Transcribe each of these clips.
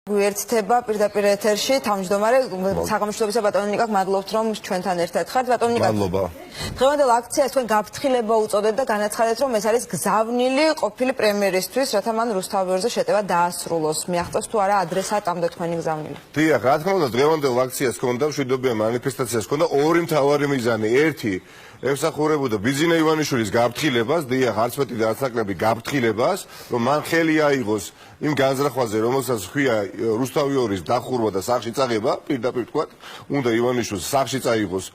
გვერდთება პირდაპირ ეთერში თავმჯდომარე საგამოშლობისა ბატონო ნიკა მადლობთ რომ ჩვენთან ერთად ხართ ბატონო ნიკა მადლობა დღევანდელ აქციას თქვენ გაფრთხილება უწოდეთ და განაცხადეთ რომ ეს არის გზავნილი ყოფილი პრემიერისთვის რათა მან რუსთავიორზე შეტევა დაასრულოს მიაღწევს თუ არა ადრესატამდე თქვენი გზავნილი დიახ რა თქმა უნდა დღევანდელ აქციას ჰქონდა მშვიდობიან მანიფესტაციას ჰქონდა ორი მთავარი მიზანი ერთი ემსახურებოდა ბიძინა ივანიშვილის გაფრთხილებას დიახ არც მეტი და არც ნაკლები გაფრთხილებას რომ მან ხელი აიღოს იმ განზრახვაზე რომელსაც ჰქვია რუსთავიორის დახურვა და სახში წაღება პირდაპირ თქვა უნდა ივანიშვილს სახში წაიღოს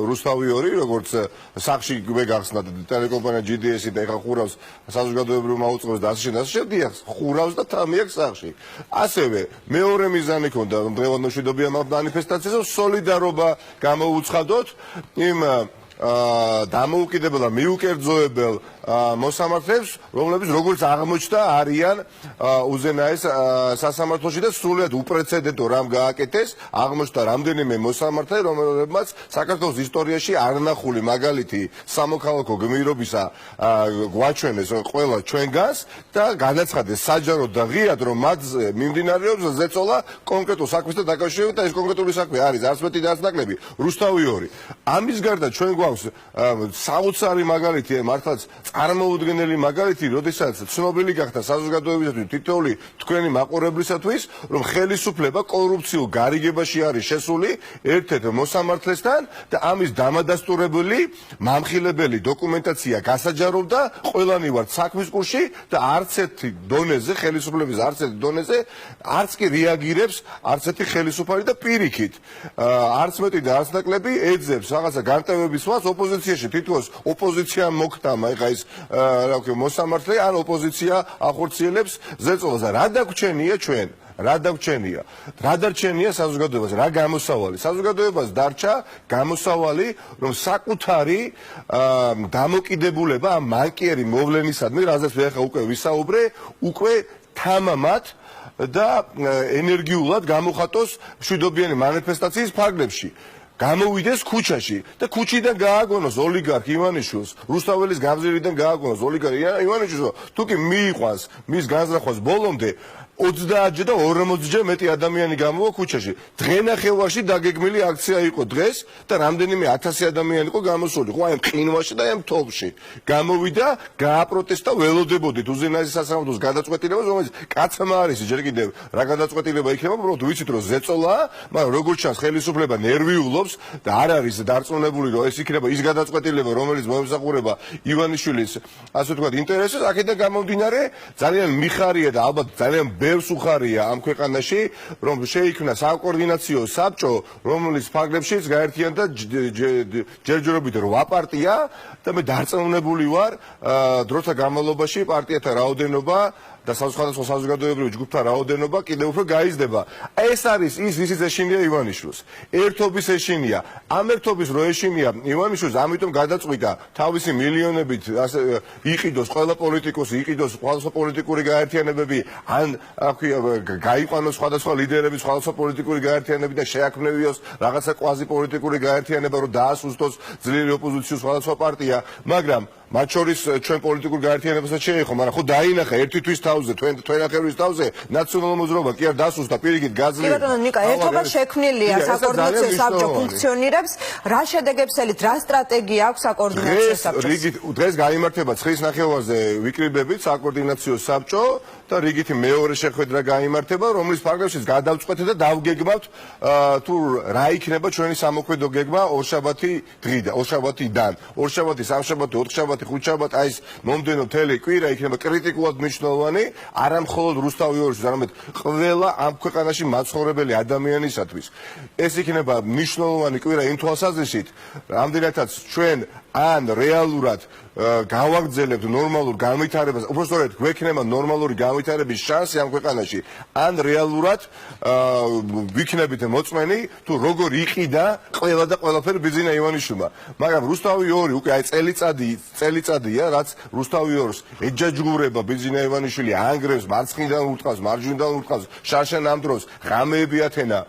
რუსთავიორი როგორც სახში მეგახსნა ტელეკომპანია GDS-ი და ეხა ხურავს საზოგადოებრივ მაუწყებს და ასე შემდეგ ხურავს და თამიაქ სახში ასევე მეორე მიზანი ჰქონდა დღევანდელ მშვიდობიან მანიფესტაციაზე სოლიდარობა გამოუცხადოთ იმ დამოუკიდებელ და მიუკერძოებელ მოსამართლეებს, რომლებიც როგორც აღმოჩნდა არიან უზენაეს სასამართლოში და სრულიად უპრეცედენტო რამ გააკეთეს, აღმოჩნდა რამდენიმე მოსამართლე, რომლებმაც საქართველოს ისტორიაში არნახული მაგალითი სამოქალაქო გმირობისა გვაჩვენეს ყველა ჩვენგანს და განაცხადეს საჯაროდ და ღიად, რომ მათზე მიმდინარეობს ზეწოლა კონკრეტულ საქმესთან დაკავშირებით და ეს კონკრეტული საქმე არის არც მეტი და არც ნაკლები რუსთავიორი. ამის გარდა ჩვენ გვაქვს საოცარი მაგალითი მართლაც წარმოუდგენელი მაგალითი, როდესაც ცნობილი გახდა საზოგადოებისათვის თითოეული თქვენი მაყურებლისათვის, რომ ხელისუფლება კორუფციულ გარიგებაში არის შესული ერთ-ერთ მოსამართლესთან და ამის დამადასტურებელი მამხილებელი დოკუმენტაცია გასაჯაროვდა ყველანი ვართ საქმის კურსში და არც ერთი დონეზე ხელისუფლების არც ერთი დონეზე არც კი რეაგირებს არც ერთი ხელისუფალი და პირიქით არც მეტი და არც ნაკლები ეძებს რაღაცა განტევების ვას ოპოზიციაში თითქოს ოპოზიცია მოხდამა ეხა ეს რა ვქო მოსამართლე ან ოპოზიცია ახორციელებს ზეწოლას და რა დაგვრჩენია ჩვენ რა დაგვრჩენია რა დარჩენია საზოგადოებას რა გამოსავალი საზოგადოებას დარჩა გამოსავალი რომ საკუთარი დამოკიდებულება ამ მანკიერი მოვლენისადმი რაზეც ეხა უკვე ვისაუბრე უკვე თამამად და ენერგიულად გამოხატოს მშვიდობიანი მანიფესტაციის ფარგლებში გამოვიდეს ქუჩაში და ქუჩიდან გააგონოს ოლიგარქ ივანიშვილს რუსთაველის გამზირიდან გააგონოს ოლიგარქ ივანიშვილს თუ კი მიიყვანს მის განზრახვას ბოლომდე 30-ჯერ და 40-ჯერ მეტი ადამიანი გამოვა ქუჩაში. დღენახევარში დაგეგმილი აქცია იყო დღეს და რამდენიმე 1000 ადამიანი იყო გამოსული. ხო აი მყინვარში და ამ თოვში. გამოვიდა, გააპროტესტა ველოდებოდით უზენაეს სასამართლოს გადაწყვეტილებას, რომელიც კაცმა არის ჯერ კიდევ რა გადაწყვეტილება იქნება, უბრალოდ ვიცით რომ ზეწოლაა, მაგრამ როგორც ჩანს ხელისუფლება ნერვიულობს და არ არის დარწმუნებული რომ ეს იქნება ის გადაწყვეტილება, რომელიც მოემსახურება ივანიშვილის ასე ვთქვათ ინტერესებს, აქედან გამომდინარე ძალიან მიხარია და ალბათ ძალიან ბევრს უხარია ამ ქვეყანაში, რომ შეიქმნა საკოორდინაციო საბჭო, რომლის ფარგლებშიც გაერთიანდა ჯერჯერობით 8 პარტია და მე დარწმუნებული ვარ, დროთა განმავლობაში პარტიათა რაოდენობა და სხვადასხვა საზოგადოებრივი ჯგუფთა რაოდენობა კიდევ უფრო გაიზრდება. ეს არის ის ვისიც ეშინია ივანიშვილს. ერთობის ეშინია. ამ ერთობის რო ეშინია ივანიშვილს, ამიტომ გადაწყვიტა თავისი მილიონებით იყიდოს ყველა პოლიტიკოსი, იყიდოს სხვადასხვა პოლიტიკური გაერთიანებები, ან გაიყვანოს სხვადასხვა ლიდერები, სხვადასხვა პოლიტიკური გაერთიანებები და შეაქმნევიოს რაღაცა კვაზი პოლიტიკური გაერთიანება, რომ დაასუსტოს ძლიერი ოპოზიციის სხვადასხვა პარტია, მაგრამ მათ შორის ჩვენ პოლიტიკურ გაერთიანებასაც შეეხო, მაგრამ ხო დაინახა ერთი თვის თავზე, თქვენახევრის თავზე ნაციონალურ მოძრაობა კი არ დასუსტა, პირიქით გაძლიერდა. კი ბატონო ნიკა, ერთობა შექმნილია საკოორდინაციო საბჭო ფუნქციონირებს, რა შედეგებს ელით, რა სტრატეგია აქვს საკოორდინაციო საბჭოს? დღეს გაიმართება 9:30-ზე ვიკრიბებით საკოორდინაციო საბჭო და რიგითი მეორე შეხვედრა გაიმართება, რომლის ფარგლებშიც გადავწყვეტეთ და დავგეგმავთ თუ რა იქნება ჩვენი სამოქმედო გეგმა ორშაბათი დღიდან, ორშაბათიდან, ორშაბათი, სამშაბათი, ოთხშაბათი ხუთშაბათი აი ეს მომდენო მთელი კვირა იქნება კრიტიკულად მნიშვნელოვანი არა მხოლოდ რუსთავიორისთვის, არამედ ყველა ამ ქვეყანაში მაცხოვრებელი ადამიანისათვის. ეს იქნება მნიშვნელოვანი კვირა იმ თვალსაზრისით, რამდენადაც ჩვენ ან რეალურად გავაგრძელებთ ნორმალურ განვითარებას, უბრალოდ გვექნება ნორმალური განვითარების შანსი ამ ქვეყანაში, ან რეალურად ვიქნებით მოწმენი თუ როგორ იყიდა ყველა და ყველაფერი ბიძინა ივანიშვილმა. მაგრამ რუსთავიორი უკვე აი წელიწადია, რაც რუსთავიორს ეჯაჯგურება ბიძინა ივანიშვილი, ანგრევს, მარცხნიდან ურტყავს, მარჯვნიდან ურტყავს, შარშან ამ დროს ღამეები ათენა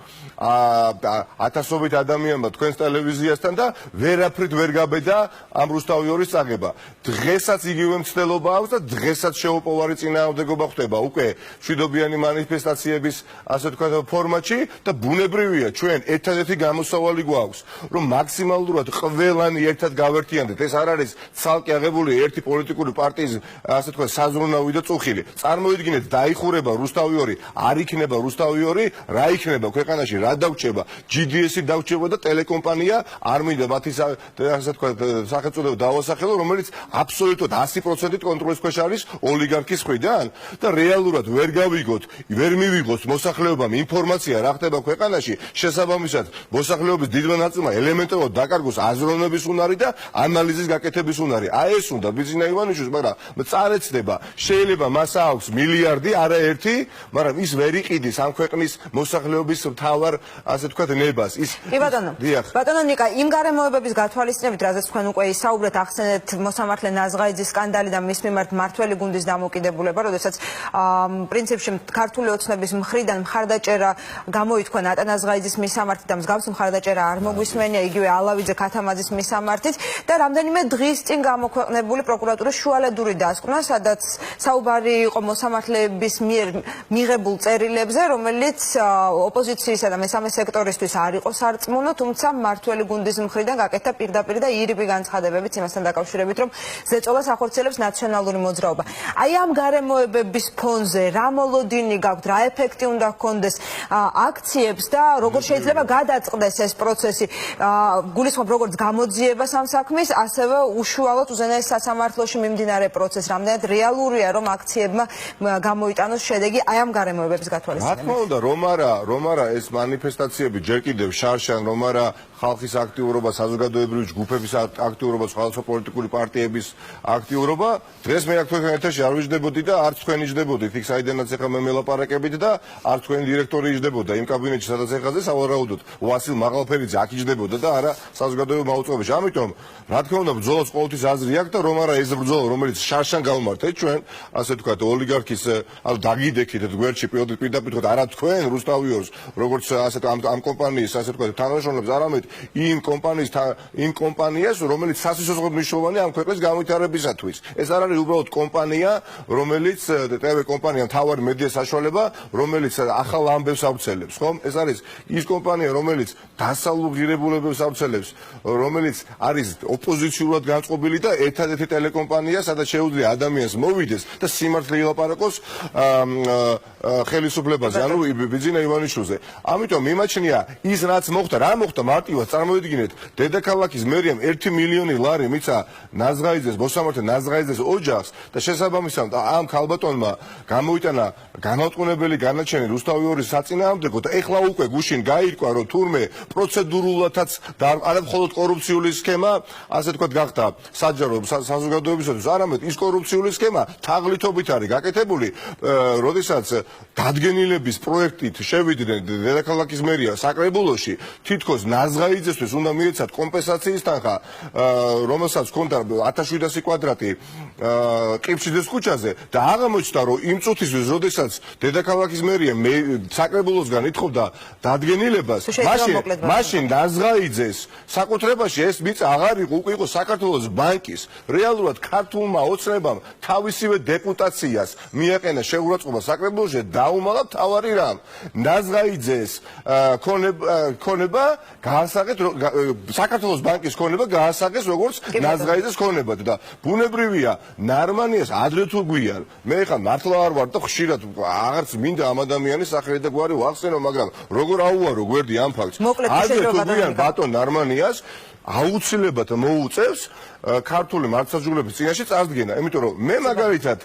ათასობით ადამიანმა თქვენს ტელევიზიასთან და ვერაფრით ვერ გაბედა ამ რუსთავიორის წაგება. დღესაც იგივე მცდელობა აქვს და დღესაც შეუპოვარი წინააღმდეგობა ხდება უკვე მშვიდობიანი მანიფესტაციების ასე ვთქვათ ფორმატში და ბუნებრივია ჩვენ ერთადერთი გამოსავალი გვაქვს რომ მაქსიმალურად ყველანი ერთად გავერთიანდეთ. ეს არ არის ცალკე აღებული ერთი პოლიტიკური პარტიის ასე ვთქვათ საზრუნავი და წუხილი. წარმოიდგინეთ დაიხურება რუსთავიორი, არ იქნება რუსთავიორი, რა იქნება ქვეყანაში, რა დავრჩება, GDS-ი დავრჩება და ტელეკომპანია არ მინდა მათი ასე ვთქვათ სახელწოდება დავასახელო, რომელიც აბსოლუტურად 100%-ით კონტროლის ქვეშ არის ოლიგარქის მხრიდან და რეალურად ვერ გავიგოთ, ვერ მივიღოთ მოსახლეობამ ინფორმაცია რა ხდება ქვეყანაში, შესაბამისად მოსახლეობის დიდმა ნაწილმა ელემენტარულად დაკარგოს აზროვნების უნარი და ანალიზის გაკეთების უნარი. აი ეს უნდა ბიძინა ივანიშვილს, მაგრამ წარეცდება, შეიძლება მას აქვს მილიარდი, არა ერთი, მაგრამ ის ვერ იყიდის ამ ქვეყნის მოსახლეობის მთავარ ასე ვთქვათ ნებას. ის ბატონო ნიკა, იმ გარემოებების გათვალისწინებით, რაზეც თქვენ უკვე ისაუბრეთ, ახსენეთ მოსამართლე ნაზღაიძის სკანდალი და მის მიმართ მმართველი გუნდის დამოკიდებულება, როდესაც პრინციპში ქართული ოცნების მხრიდან მხარდაჭერა გამოითქვა ნატა ნაზღაიძის მისამართით და მსგავსი მხარდაჭერა არ მოგვისმენია იგივე ალავიძე ქათამაძის მისამართით და რამდენიმე დღის წინ გამოქვეყნებული პროკურატურის შუალედური დასკვნა, სადაც საუბარი იყო მოსამართლეების მიერ მიღებულ წერილებზე, რომელიც ოპოზიციისა და მესამე სექტორისთვის არ იყო სარწმუნო, თუმცა მმართველი გუნდის მხრიდან გაკეთდა პირდაპირ და ირიბი განცხადებებიც იმასთან დაკავშირებით, რომ ზეწოლას ახორციელებს ნაციონალური მოძრაობა. აი ამ გარემოებების ფონზე რა მოლოდინი გაქვთ, რა ეფექტი უნდა ჰქონდეს აქციებს და როგორ შეიძლება გადაწყდეს ეს პროცესი, გულისხმობ როგორც გამოძიებას ამ საქმის, ასევე უშუალოდ უზენაეს სასამართლოში მიმდინარე პროცესს, რამდენად რეალურია რომ აქციებმა გამოიტანოს შედეგი აი ამ გარემოებების გათვალისწინებით. რა თქმა უნდა, რომ არა ეს მანიფესტაციები ჯერ კიდევ შარშან, რომ არა ხალხის აქტიურობა, საზოგადოებრივი ჯგუფების აქტიურობა, სხვადასხვა პოლიტიკური პარტიების აქტიურობა, დღეს მე თქვენთან ერთაში არ ვიждებოდი და არც თქვენ იждებოდით, იქ საიდანაც ახლა მე მელაპარაკებით და არც თქვენი დირექტორი იждებოდა იმ კაბინეტში, სადაც ეხაზე სავარაუდოდ ვასილ მაღალფერიძე აქ იждებოდა და არა საზოგადოებრივ მაუწყებელში. ამიტომ რა თქმა უნდა, ბრძოლას ყოველთვის აზრი აქვს და რომ არა ეს ბრძოლა, რომელიც შარშან გავმართეთ ჩვენ, ასე ვთქვათ, ოლიგარქის დაგიდექით გვერდში პირდაპირ თქვათ, არა თქვენ რუსთავიორს, როგორც ასე ამ კომპანიის ასე ვთქვათ, თანამშრომლებს, არამედ იმ კომპანიას, რომელიც სასიცოცხლო მნიშვნელოვანი ამ ქვეყნის განვითარებისათვის. ეს არ არის უბრალოდ კომპანია, რომელიც TV კომპანია, მთავარი მედია საშუალება, რომელიც ახალ ამბებს ავრცელებს, ხომ? ეს არის ის კომპანია, რომელიც დასავლურ ღირებულებებს ავრცელებს, რომელიც არის ოპოზიციურად განწყობილი და ერთადერთი ტელეკომპანია, სადაც შეუძლია ადამიანს მოვიდეს და სიმართლე ილაპარაკოს ხელისუფლებაზე, ანუ ბიძინა ივანიშვილზე. ამიტომ მიმაჩნია ის რაც მოხდა, რა მოხდა მარტივად წარმოიდგინეთ, დედაქალაქის მერიამ 1 მილიონი ლარი მიცა ნაზღაიძეს, მოსამართლე ნაზღაიძეს ოჯახს და შესაბამისად ამ ქალბატონმა გამოიტანა განმარტყუნებელი განაჩენი რუსთავიორის საწინააღმდეგო და ეხლა უკვე გუშინ გაირკვა, რომ თურმე პროცედურულადაც და არა მხოლოდ კორუფციული სქემა, ასე ვთქვათ, გახდა საჯარო საზოგადოებისათვის, არამედ ის კორუფციული სქემა თაღლითობით არის გაკეთებული, როდესაც დადგენილების პროექტით შევიდნენ დედაქალაქის მერია საკრებულოში, თითქოს ნაზღაიძესთვის უნდა მიეცათ კომპენსაციის თანხა, რომელსაც ჰქონდა 1700 კვადრატი ყიფშიძის ქუჩაზე და აღმოჩნდა, რომ იმ წუთისთვის, როდესაც დედაქალაქის მერია საკრებულოსგან ითხოვდა დადგენილებას, მაშინ ნაზღაიძეს საკუთრებაში ეს მიწა აღარ იყო, უკვე იყო საქართველოს ბანკის. რეალურად ქართულმა ოცნებამ თავისივე დეპუტაციას მიაყენა შეურაცხყოფა საკრებულოში დაუმალა მთავარი რამ. ნაზღაიძეს ქონება გაასაღეთ საქართველოს ბანკის ქონება გაასაღეს როგორც ნაზღაიძეს ქონებად და ბუნებრივია ნარმანიას ადრე თუ გვიან მე ხა მართლა არ ვარ და ხშირად აღარც მინდა ამ ადამიანის სახელი და გვარი ვახსენო, მაგრამ როგორ აუარო გვერდი ამ ფაქტს. ადრე თუ გვიან ბატონ ნარმანიას აუცილებლად მოუწევს ქართული მართლმსაჯულების წინაშე წარდგენა, იმიტომ რომ მე მაგალითად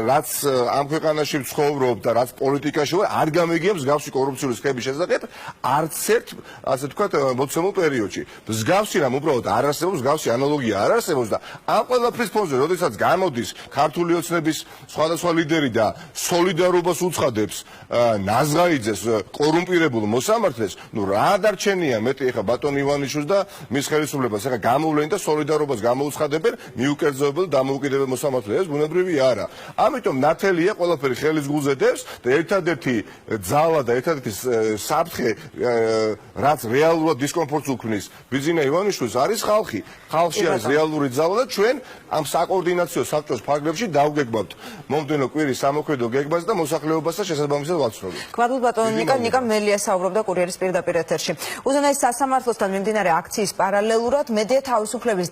რაც ამ ქვეყანაში ვცხოვრობ და რაც პოლიტიკაში ვარ, არ გამიგია მსგავსი კორუფციული სქემის შესახებ არც ერთ ასე ვთქვათ მოცემულ პერიოდში. მსგავსი რამ უბრალოდ არ არსებობს, მსგავსი ანალოგია არ არსებობს და ამ ყველაფრის ფონზე, როდესაც გამოდის ქართული ოცნების სხვადასხვა ლიდერი და სოლიდარობას უცხადებს ნაზღაიძეს კორუმპირებულ მოსამართლეს, ნუ რა დარჩენია მეტი ეხა ბატონ ივანიშვილს და მის მის ხელისუფლებას ახლა გამოვლენ და სოლიდარობას გამოუცხადებენ მიუკერძოებელ დამოუკიდებელ მოსამართლეებს, ბუნებრივი არა. ამიტომ ნათელია ყველაფერი ხელის გულზე დევს და ერთადერთი ძალა და ერთადერთი საფრთხე რაც რეალურად დისკომფორტს უქმნის ბიძინა ივანიშვილს არის ხალხი. ხალხში არის რეალური ძალა და ჩვენ ამ საკოორდინაციო საბჭოს ფარგლებში დავგეგმავთ მომდენო კვირის სამოქმედო გეგმას და მოსახლეობასთან შესაბამისად ვაცნობთ. გვადლ ბატონო ნიკა მელია საუბრობდა კურიერის პირდაპირ ეთერში. უზენაეს სასამართლოსთან მიმდინარე აქციის პარალელურად მედია თავისუფლების